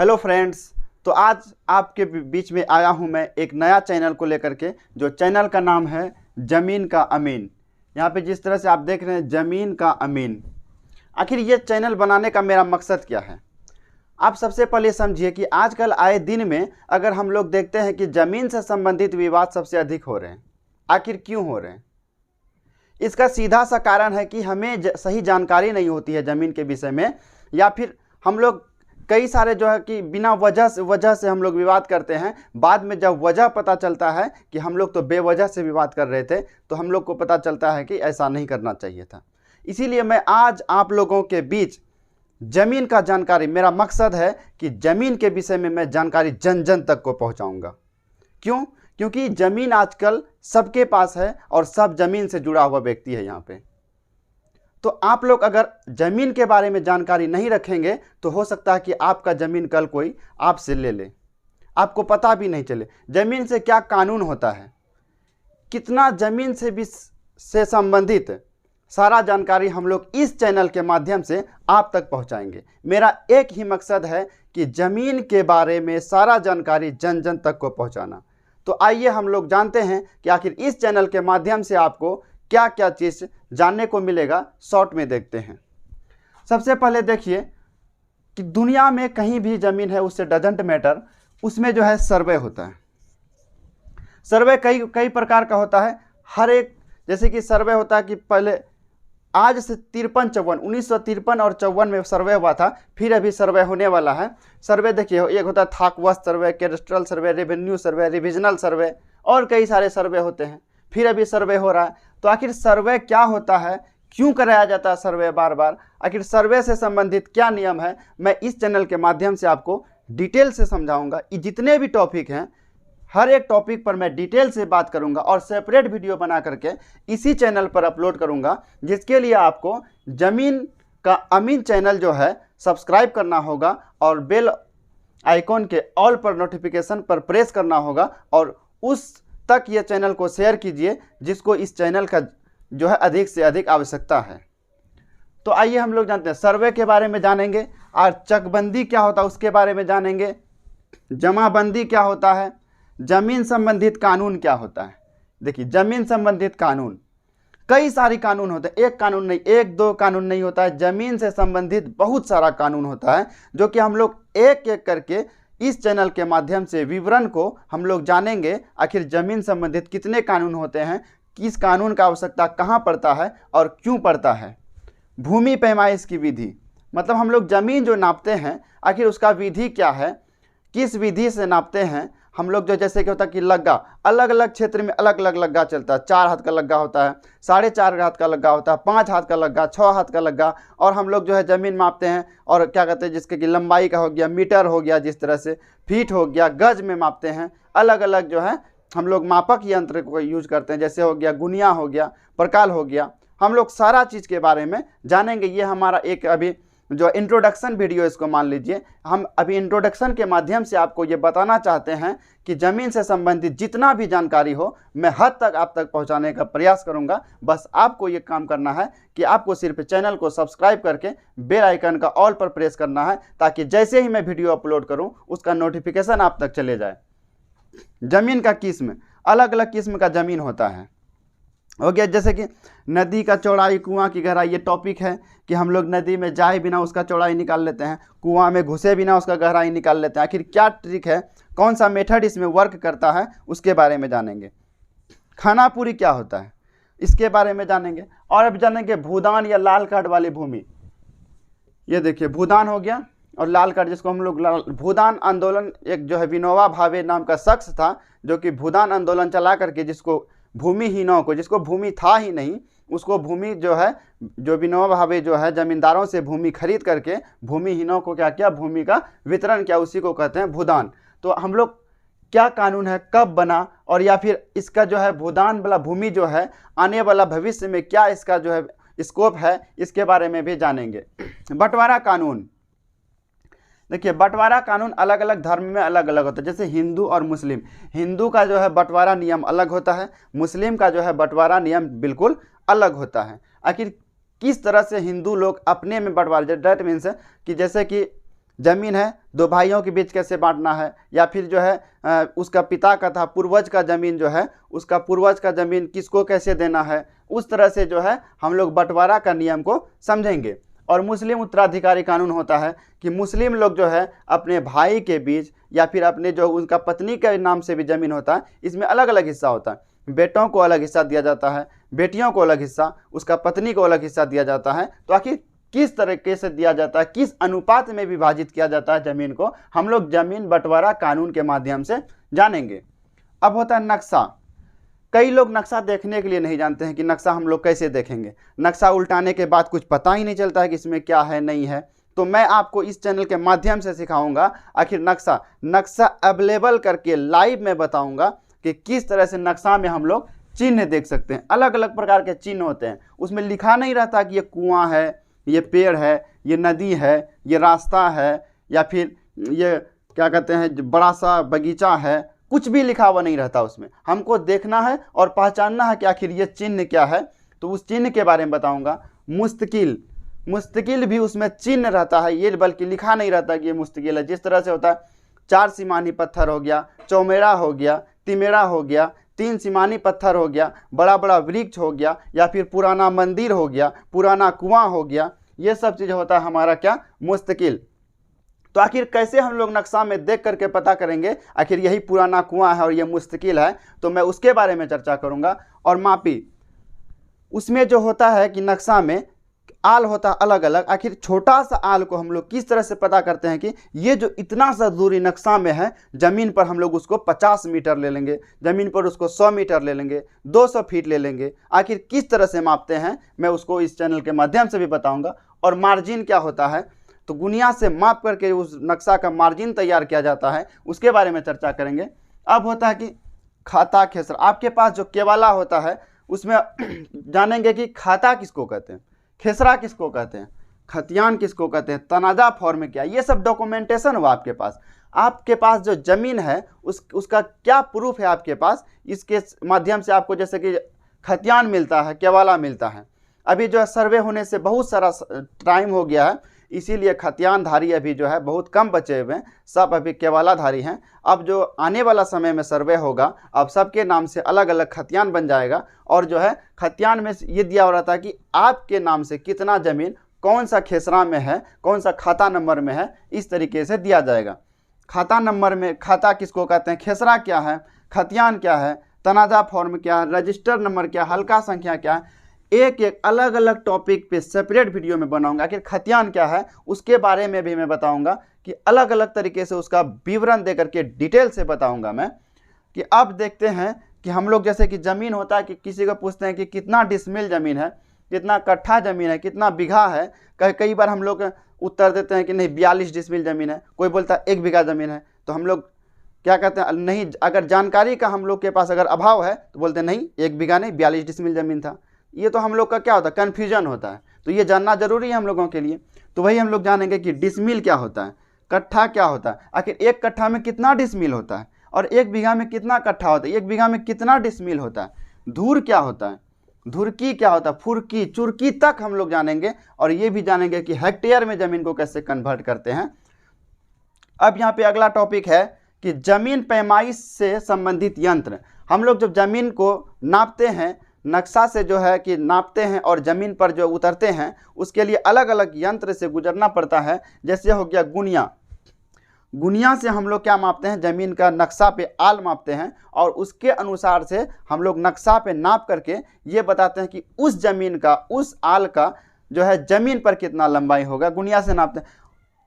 Hello friends. तो आज आपके बीच में आया हूं मैं एक नया चैनल को लेकर के, जो चैनल का नाम है ज़मीन का अमीन। यहाँ पे जिस तरह से आप देख रहे हैं ज़मीन का अमीन, आखिर ये चैनल बनाने का मेरा मकसद क्या है? आप सबसे पहले समझिए कि आजकल आए दिन में अगर हम लोग देखते हैं कि ज़मीन से संबंधित विवाद सबसे अधिक हो रहे हैं। आखिर क्यों हो रहे हैं? इसका सीधा सा कारण है कि हमें सही जानकारी नहीं होती है ज़मीन के विषय में, या फिर हम लोग कई सारे जो है कि बिना वजह से हम लोग विवाद करते हैं। बाद में जब वजह पता चलता है कि हम लोग तो बेवजह से विवाद कर रहे थे, तो हम लोग को पता चलता है कि ऐसा नहीं करना चाहिए था। इसीलिए मैं आज आप लोगों के बीच ज़मीन का जानकारी, मेरा मकसद है कि ज़मीन के विषय में मैं जानकारी जन जन तक को पहुंचाऊंगा। क्यों? क्योंकि ज़मीन आजकल सबके पास है और सब ज़मीन से जुड़ा हुआ व्यक्ति है यहाँ पे। तो आप लोग अगर ज़मीन के बारे में जानकारी नहीं रखेंगे तो हो सकता है कि आपका ज़मीन कल कोई आपसे ले ले, आपको पता भी नहीं चले ज़मीन से क्या कानून होता है, कितना ज़मीन से संबंधित सारा जानकारी हम लोग इस चैनल के माध्यम से आप तक पहुंचाएंगे। मेरा एक ही मकसद है कि ज़मीन के बारे में सारा जानकारी जन जन तक को पहुंचाना। तो आइए हम लोग जानते हैं कि आखिर इस चैनल के माध्यम से आपको क्या क्या चीज़ जानने को मिलेगा। शॉर्ट में देखते हैं। सबसे पहले देखिए कि दुनिया में कहीं भी ज़मीन है, उससे डजंट मैटर, उसमें जो है सर्वे होता है। सर्वे कई प्रकार का होता है। हर एक, जैसे कि सर्वे होता है कि पहले आज से 1953 और 54 में सर्वे हुआ था, फिर अभी सर्वे होने वाला है। सर्वे देखिए, एक होता है थाकवस्त सर्वे, कैडस्ट्रल सर्वे, रेवेन्यू सर्वे, रिविजनल सर्वे और कई सारे सर्वे होते हैं। फिर अभी सर्वे हो रहा है। तो आखिर सर्वे क्या होता है, क्यों कराया जाता है सर्वे बार बार, आखिर सर्वे से संबंधित क्या नियम है, मैं इस चैनल के माध्यम से आपको डिटेल से समझाऊंगा। ये जितने भी टॉपिक हैं, हर एक टॉपिक पर मैं डिटेल से बात करूंगा और सेपरेट वीडियो बना करके इसी चैनल पर अपलोड करूंगा, जिसके लिए आपको ज़मीन का अमीन चैनल जो है सब्सक्राइब करना होगा और बेल आइकॉन के ऑल पर नोटिफिकेशन पर प्रेस करना होगा और उस तक ये चैनल को शेयर कीजिए जिसको इस चैनल का जो है अधिक से अधिक आवश्यकता है। तो आइए हम लोग जानते हैं, सर्वे के बारे में जानेंगे और चकबंदी क्या होता है उसके बारे में जानेंगे, जमाबंदी क्या होता है, ज़मीन संबंधित कानून क्या होता है। देखिए, ज़मीन संबंधित कानून कई सारे कानून होते हैं, एक कानून नहीं, एक दो कानून नहीं होता है। ज़मीन से संबंधित बहुत सारा कानून होता है, जो कि हम लोग एक एक करके इस चैनल के माध्यम से विवरण को हम लोग जानेंगे। आखिर ज़मीन संबंधित कितने कानून होते हैं, किस कानून का आवश्यकता कहाँ पड़ता है और क्यों पड़ता है। भूमि पैमाइश की विधि, मतलब हम लोग ज़मीन जो नापते हैं आखिर उसका विधि क्या है, किस विधि से नापते हैं हम लोग। जो जैसे कि होता है कि लग्गा, अलग अलग क्षेत्र में अलग अलग लग्गा चलता है। 4 हाथ का लग्गा होता है, 4.5 हाथ का लग्गा होता है, 5 हाथ का लग्गा, 6 हाथ का लग्गा। और हम लोग जो है ज़मीन मापते हैं और क्या कहते हैं, जिसके कि लंबाई का हो गया, मीटर हो गया, जिस तरह से फीट हो गया, गज में मापते हैं। अलग अलग जो है हम लोग मापक यंत्र को यूज करते हैं, जैसे हो गया गुनिया, हो गया प्रकाल, हो गया। हम लोग सारा चीज़ के बारे में जानेंगे। ये हमारा एक अभी जो इंट्रोडक्शन वीडियो, इसको मान लीजिए। हम अभी इंट्रोडक्शन के माध्यम से आपको ये बताना चाहते हैं कि ज़मीन से संबंधित जितना भी जानकारी हो मैं हद तक आप तक पहुंचाने का प्रयास करूंगा। बस आपको ये काम करना है कि आपको सिर्फ चैनल को सब्सक्राइब करके बेल आइकन का ऑल पर प्रेस करना है, ताकि जैसे ही मैं वीडियो अपलोड करूं उसका नोटिफिकेशन आप तक चले जाए। ज़मीन का किस्म, अलग अलग किस्म का ज़मीन होता है, हो गया। जैसे कि नदी का चौड़ाई, कुआं की गहराई, ये टॉपिक है कि हम लोग नदी में जाए बिना उसका चौड़ाई निकाल लेते हैं, कुआं में घुसे बिना उसका गहराई निकाल लेते हैं। आखिर क्या ट्रिक है, कौन सा मेथड इसमें वर्क करता है, उसके बारे में जानेंगे। खानापुरी क्या होता है, इसके बारे में जानेंगे। और अब जानेंगे भूदान या लाल कार्ड वाली भूमि। ये देखिए, भूदान हो गया और लाल कार्ड, जिसको हम लोग भूदान आंदोलन, एक जो है विनोबा भावे नाम का शख्स था जो कि भूदान आंदोलन चला करके जिसको भूमिहीनों को, जिसको भूमि था ही नहीं, उसको भूमि जो है, जो विनोबा भावे जो है जमींदारों से भूमि खरीद करके भूमिहीनों को क्या किया, भूमि का वितरण किया, उसी को कहते हैं भूदान। तो हम लोग क्या कानून है, कब बना, और या फिर इसका जो है भूदान वाला भूमि जो है आने वाला भविष्य में क्या इसका जो है स्कोप है, इसके बारे में भी जानेंगे। बंटवारा कानून, देखिए बंटवारा कानून अलग अलग धर्म में अलग अलग होता है। जैसे हिंदू और मुस्लिम, हिंदू का जो है बंटवारा नियम अलग होता है, मुस्लिम का जो है बंटवारा नियम बिल्कुल अलग होता है। आखिर किस तरह से हिंदू लोग अपने में बंटवारा, डेट मीन्स कि जैसे कि जमीन है, दो भाइयों के बीच कैसे बांटना है, या फिर जो है उसका पिता का था, पूर्वज का ज़मीन जो है उसका पूर्वज का ज़मीन किसको कैसे देना है, उस तरह से जो है हम लोग बंटवारा का नियम को समझेंगे। और मुस्लिम उत्तराधिकारी कानून होता है कि मुस्लिम लोग जो है अपने भाई के बीच या फिर अपने जो उनका पत्नी के नाम से भी ज़मीन होता है, इसमें अलग अलग हिस्सा होता है। बेटों को अलग हिस्सा दिया जाता है, बेटियों को अलग हिस्सा, उसका पत्नी को अलग हिस्सा दिया जाता है। तो आखिर किस तरीके से दिया जाता है, किस अनुपात में विभाजित किया जाता है ज़मीन को, हम लोग ज़मीन बंटवारा कानून के माध्यम से जानेंगे। अब होता है नक्शा। कई लोग नक्शा देखने के लिए नहीं जानते हैं कि नक्शा हम लोग कैसे देखेंगे। नक्शा उल्टाने के बाद कुछ पता ही नहीं चलता है कि इसमें क्या है नहीं है। तो मैं आपको इस चैनल के माध्यम से सिखाऊंगा आखिर नक्शा अवेलेबल करके लाइव में बताऊंगा कि किस तरह से नक्शा में हम लोग चिन्ह देख सकते हैं। अलग अलग प्रकार के चिन्ह होते हैं, उसमें लिखा नहीं रहता कि ये कुआं है, ये पेड़ है, ये नदी है, ये रास्ता है, या फिर ये क्या कहते हैं बड़ा सा बगीचा है, कुछ भी लिखा हुआ नहीं रहता उसमें। हमको देखना है और पहचानना है कि आखिर ये चिन्ह क्या है। तो उस चिन्ह के बारे में बताऊंगा। मुस्तकिल भी उसमें चिन्ह रहता है, ये बल्कि लिखा नहीं रहता कि ये मुस्तकिल है। जिस तरह से होता है 4 सीमानी पत्थर हो गया, चौमेरा हो गया, तिमेरा हो गया, 3 सीमानी पत्थर हो गया, बड़ा बड़ा वृक्ष हो गया, या फिर पुराना मंदिर हो गया, पुराना कुआं हो गया, ये सब चीज़ होता है हमारा क्या, मुस्तकिल। तो आखिर कैसे हम लोग नक्शा में देख करके पता करेंगे आखिर यही पुराना कुआं है और ये मुस्तकिल है, तो मैं उसके बारे में चर्चा करूंगा। और मापी, उसमें जो होता है कि नक्शा में आल होता है अलग अलग। आखिर छोटा सा आल को हम लोग किस तरह से पता करते हैं कि ये जो इतना सा दूरी नक्शा में है, ज़मीन पर हम लोग उसको 50 मीटर ले लेंगे, ज़मीन पर उसको 100 मीटर ले लेंगे, 200 फीट ले लेंगे। आखिर किस तरह से मापते हैं मैं उसको इस चैनल के माध्यम से भी बताऊंगा। और मार्जिन क्या होता है, तो गुनिया से माप करके उस नक्शा का मार्जिन तैयार किया जाता है, उसके बारे में चर्चा करेंगे। अब होता है कि खाता खेसरा। आपके पास जो केवाला होता है उसमें जानेंगे कि खाता किसको कहते हैं, खेसरा किसको कहते हैं, खतियान किसको कहते हैं, तनाजा फॉर्म क्या, ये सब डॉक्यूमेंटेशन हुआ आपके पास। आपके पास जो ज़मीन है उसका क्या प्रूफ है आपके पास, इसके माध्यम से आपको जैसे कि खतियान मिलता है, केवाला मिलता है। अभी जो है सर्वे होने से बहुत सारा टाइम हो गया है, इसीलिए खतियानधारी अभी जो है बहुत कम बचे हुए हैं, सब अभी केवालाधारी हैं। अब जो आने वाला समय में सर्वे होगा, अब सबके नाम से अलग अलग खतियान बन जाएगा। और जो है खतियान में ये दिया हो रहा था कि आपके नाम से कितना ज़मीन कौन सा खेसरा में है, कौन सा खाता नंबर में है, इस तरीके से दिया जाएगा। खाता नंबर में खाता किसको कहते हैं, खेसरा क्या है, खतियान क्या है, तनाजा फॉर्म क्या है, रजिस्टर नंबर क्या, हल्का संख्या क्या है, एक एक अलग अलग टॉपिक पे सेपरेट वीडियो में बनाऊंगा। आखिर खतियान क्या है उसके बारे में भी मैं बताऊंगा कि अलग अलग तरीके से उसका विवरण दे करके डिटेल से बताऊंगा मैं। कि अब देखते हैं कि हम लोग जैसे कि ज़मीन होता है कि किसी को पूछते हैं कि कितना डिसमिल ज़मीन है, कितना कट्ठा ज़मीन है, कितना बीघा है। कई बार हम लोग उत्तर देते हैं कि नहीं 42 डिसमिल ज़मीन है, कोई बोलता है 1 बीघा ज़मीन है। तो हम लोग क्या कहते हैं, नहीं, अगर जानकारी का हम लोग के पास अगर अभाव है तो बोलते हैं नहीं 1 बीघा नहीं 42 डिसमिल ज़मीन था। ये तो हम लोग का क्या होता है, कन्फ्यूजन होता है। तो ये जानना जरूरी है हम लोगों के लिए। तो वही हम लोग जानेंगे कि डिसमिल क्या होता है, कट्ठा क्या होता है, आखिर 1 कट्ठा में कितना डिसमिल होता है, और 1 बीघा में कितना कट्ठा होता है, 1 बीघा में कितना डिसमिल होता है, धूर क्या होता है, धुरकी क्या होता है, फुरकी चुरकी तक हम लोग जानेंगे। और ये भी जानेंगे कि हेक्टेयर में ज़मीन को कैसे कन्वर्ट करते हैं। अब यहाँ पे अगला टॉपिक है कि ज़मीन पैमाइश से संबंधित यंत्र। हम लोग जब ज़मीन को नापते हैं, नक्शा से जो है कि नापते हैं और ज़मीन पर जो उतरते हैं, उसके लिए अलग अलग यंत्र से गुजरना पड़ता है। जैसे हो गया गुनिया। गुनिया से हम लोग क्या मापते हैं, ज़मीन का नक्शा पे आल मापते हैं, और उसके अनुसार से हम लोग नक्शा पे नाप करके ये बताते हैं कि उस ज़मीन का, उस आल का जो है ज़मीन पर कितना लंबाई होगा, गुनिया से नापते हैं।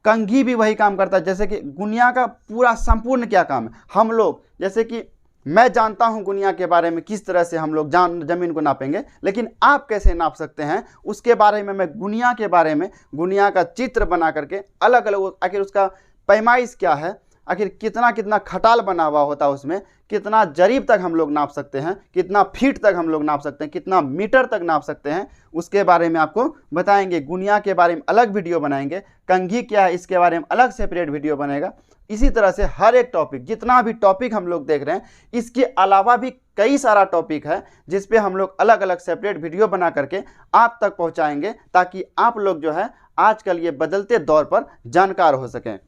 कंघी भी वही काम करता है। जैसे कि गुनिया का पूरा संपूर्ण क्या काम है, हम लोग जैसे कि मैं जानता हूं गुनिया के बारे में किस तरह से हम लोग ज़मीन को नापेंगे, लेकिन आप कैसे नाप सकते हैं उसके बारे में मैं गुनिया के बारे में, गुनिया का चित्र बना करके अलग अलग, आखिर उसका पैमाइश क्या है, आखिर कितना कितना खटाल बना हुआ होता है उसमें, कितना जरीब तक हम लोग नाप सकते हैं, कितना फीट तक हम लोग नाप सकते हैं, कितना मीटर तक नाप सकते हैं, उसके बारे में आपको बताएंगे। गुनिया के बारे में अलग वीडियो बनाएंगे, कंघी क्या है इसके बारे में अलग सेपरेट वीडियो बनेगा। इसी तरह से हर एक टॉपिक, जितना भी टॉपिक हम लोग देख रहे हैं, इसके अलावा भी कई सारा टॉपिक है जिस पे हम लोग अलग अलग सेपरेट वीडियो बना करके आप तक पहुंचाएंगे, ताकि आप लोग जो है आजकल ये बदलते दौर पर जानकार हो सकें।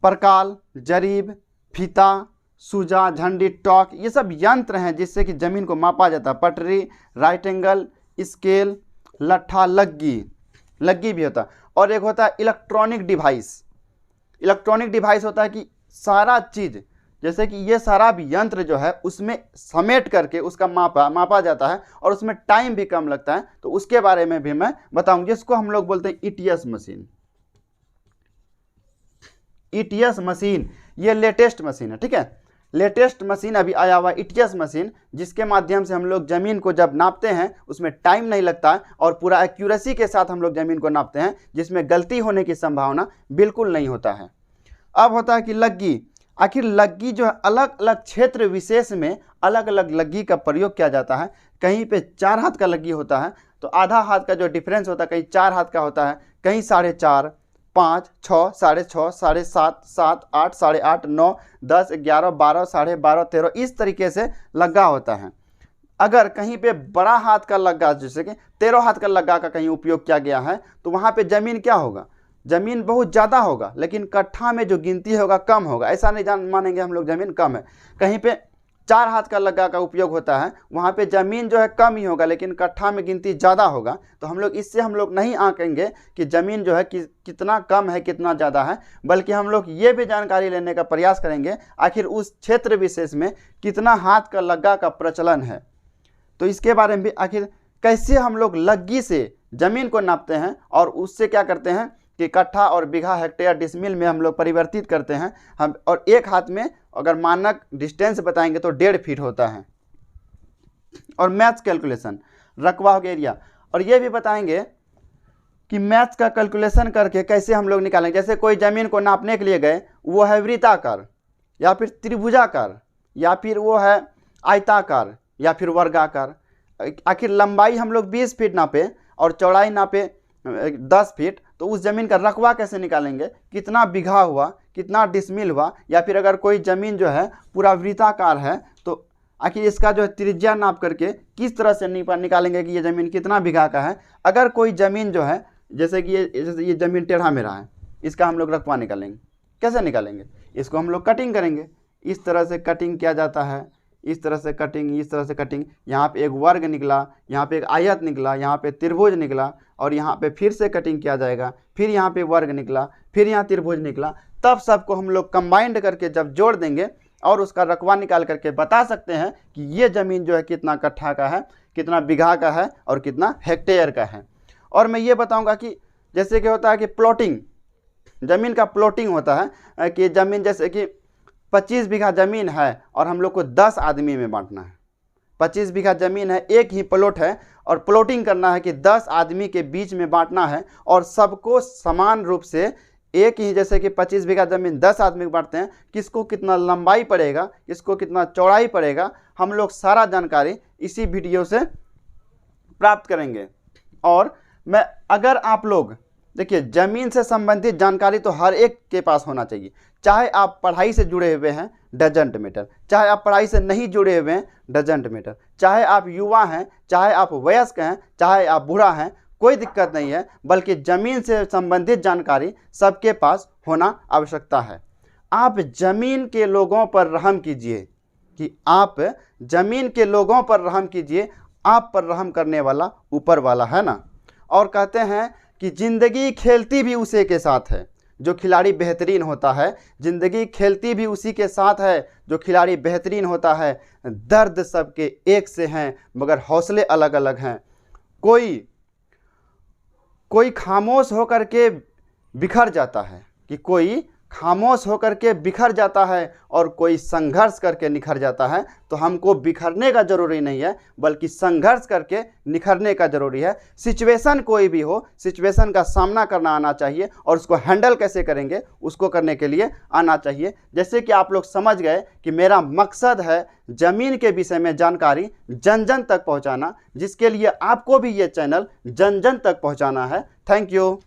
परकाल, जरीब, फीता, सूजा, झंडी, टॉक, ये सब यंत्र हैं जिससे कि ज़मीन को मापा जाता है। पटरी, राइट एंगल, स्केल, लट्ठा, लग्गी भी होता है। और एक होता है इलेक्ट्रॉनिक डिवाइस। इलेक्ट्रॉनिक डिवाइस होता है कि सारा चीज़, जैसे कि ये सारा भी यंत्र जो है उसमें समेट करके उसका मापा जाता है और उसमें टाइम भी कम लगता है, तो उसके बारे में भी मैं बताऊंगा, जिसको हम लोग बोलते हैं ईटीएस मशीन। ईटीएस मशीन ये लेटेस्ट मशीन है, ठीक है, लेटेस्ट मशीन अभी आया हुआ ईटीएस मशीन, जिसके माध्यम से हम लोग ज़मीन को जब नापते हैं उसमें टाइम नहीं लगता है और पूरा एक्यूरेसी के साथ हम लोग ज़मीन को नापते हैं, जिसमें गलती होने की संभावना बिल्कुल नहीं होता है। अब होता है कि लग्गी। आखिर लग्गी जो है अलग अलग क्षेत्र विशेष में अलग अलग लग्गी का प्रयोग किया जाता है। कहीं पे 4 हाथ का लग्गी होता है, तो आधा हाथ का जो डिफरेंस होता है कहीं 4 हाथ का होता है, कहीं 4.5, 5, 6, 6.5, 7.5, 7, 8, 8.5, 9, 10, 11, 12, 12.5, 13, इस तरीके से लग्गा होता है। अगर कहीं पे बड़ा हाथ का लग्गा, जैसे कि 13 हाथ का लग्गा का कहीं उपयोग किया गया है, तो वहाँ पे ज़मीन क्या होगा, ज़मीन बहुत ज़्यादा होगा, लेकिन कट्ठा में जो गिनती होगा कम होगा। ऐसा नहीं मानेंगे हम लोग ज़मीन कम है। कहीं पे 4 हाथ का लग्गा का उपयोग होता है, वहाँ पे ज़मीन जो है कम ही होगा, लेकिन कट्ठा में गिनती ज़्यादा होगा। तो हम लोग इससे हम लोग नहीं आंकेंगे कि ज़मीन जो है कितना कम है कितना ज़्यादा है, बल्कि हम लोग ये भी जानकारी लेने का प्रयास करेंगे आखिर उस क्षेत्र विशेष में कितना हाथ का लग्गा का प्रचलन है। तो इसके बारे में भी आखिर कैसे हम लोग लग्गी से ज़मीन को नापते हैं और उससे क्या करते हैं कि कट्ठा और बीघा, हेक्टेयर, डिसमिल में हम लोग परिवर्तित करते हैं हम। और एक हाथ में अगर मानक डिस्टेंस बताएंगे तो 1.5 फीट होता है। और मैथ्स कैलकुलेशन, रकबा हो गया एरिया, और ये भी बताएंगे कि मैथ्स का कैलकुलेशन करके कैसे हम लोग निकालेंगे। जैसे कोई ज़मीन को नापने के लिए गए, वो है वृत्ताकार या फिर त्रिभुजाकार या फिर वो है आयताकार या फिर वर्गाकार। आखिर लंबाई हम लोग 20 फीट नापे और चौड़ाई नापे 10 फीट, तो उस ज़मीन का रकबा कैसे निकालेंगे, कितना बीघा हुआ, कितना डिसमिल हुआ। या फिर अगर कोई ज़मीन जो है पूरा वृत्ताकार है, तो आखिर इसका जो है त्रिज्या नाप करके किस तरह से निकालेंगे कि ये ज़मीन कितना बीघा का है। अगर कोई ज़मीन जो है, जैसे कि ये ज़मीन टेढ़ा मेढ़ा है, इसका हम लोग रकबा निकालेंगे। कैसे निकालेंगे, इसको हम लोग कटिंग करेंगे। इस तरह से कटिंग किया जाता है, इस तरह से कटिंग, इस तरह से कटिंग। यहाँ पे एक वर्ग निकला, यहाँ पे एक आयत निकला, यहाँ पे त्रिभुज निकला, और यहाँ पे फिर से कटिंग किया जाएगा, फिर यहाँ पे वर्ग निकला, फिर यहाँ त्रिभुज निकला। तब सबको हम लोग कंबाइंड करके जब जोड़ देंगे और उसका रकबा निकाल करके बता सकते हैं कि ये ज़मीन जो है कितना कट्ठा का है, कितना बीघा का है और कितना हेक्टेयर का है। और मैं ये बताऊँगा कि जैसे कि होता है कि प्लॉटिंग, ज़मीन का प्लॉटिंग होता है कि ज़मीन जैसे कि 25 बीघा ज़मीन है और हम लोग को 10 आदमी में बांटना है। 25 बीघा ज़मीन है, एक ही प्लॉट है, और प्लॉटिंग करना है कि 10 आदमी के बीच में बांटना है और सबको समान रूप से एक ही, जैसे कि 25 बीघा ज़मीन 10 आदमी को बांटते हैं, किसको कितना लंबाई पड़ेगा, किसको कितना चौड़ाई पड़ेगा, हम लोग सारा जानकारी इसी वीडियो से प्राप्त करेंगे। और मैं, अगर आप लोग देखिए, ज़मीन से संबंधित जानकारी तो हर एक के पास होना चाहिए, चाहे आप पढ़ाई से जुड़े हुए हैं, डजंट मैटर, चाहे आप पढ़ाई से नहीं जुड़े हुए हैं, डजंट मैटर, चाहे आप युवा हैं, चाहे आप वयस्क हैं, चाहे आप बूढ़ा हैं, कोई दिक्कत नहीं है, बल्कि ज़मीन से संबंधित जानकारी सबके पास होना आवश्यकता है। आप ज़मीन के लोगों पर रहम कीजिए, कि आप ज़मीन के लोगों पर रहम कीजिए, आप पर रहम करने वाला ऊपर वाला है ना। और कहते हैं कि ज़िंदगी खेलती भी उसी के साथ है जो खिलाड़ी बेहतरीन होता है, ज़िंदगी खेलती भी उसी के साथ है जो खिलाड़ी बेहतरीन होता है। दर्द सबके एक से हैं मगर हौसले अलग अलग हैं। कोई खामोश होकर के बिखर जाता है, कि कोई खामोश होकर के बिखर जाता है और कोई संघर्ष करके निखर जाता है। तो हमको बिखरने का ज़रूरी नहीं है, बल्कि संघर्ष करके निखरने का ज़रूरी है। सिचुएशन कोई भी हो, सिचुएशन का सामना करना आना चाहिए और उसको हैंडल कैसे करेंगे उसको करने के लिए आना चाहिए। जैसे कि आप लोग समझ गए कि मेरा मकसद है ज़मीन के विषय में जानकारी जन जन तक पहुंचाना, जिसके लिए आपको भी ये चैनल जन जन तक पहुंचाना है। Thank you.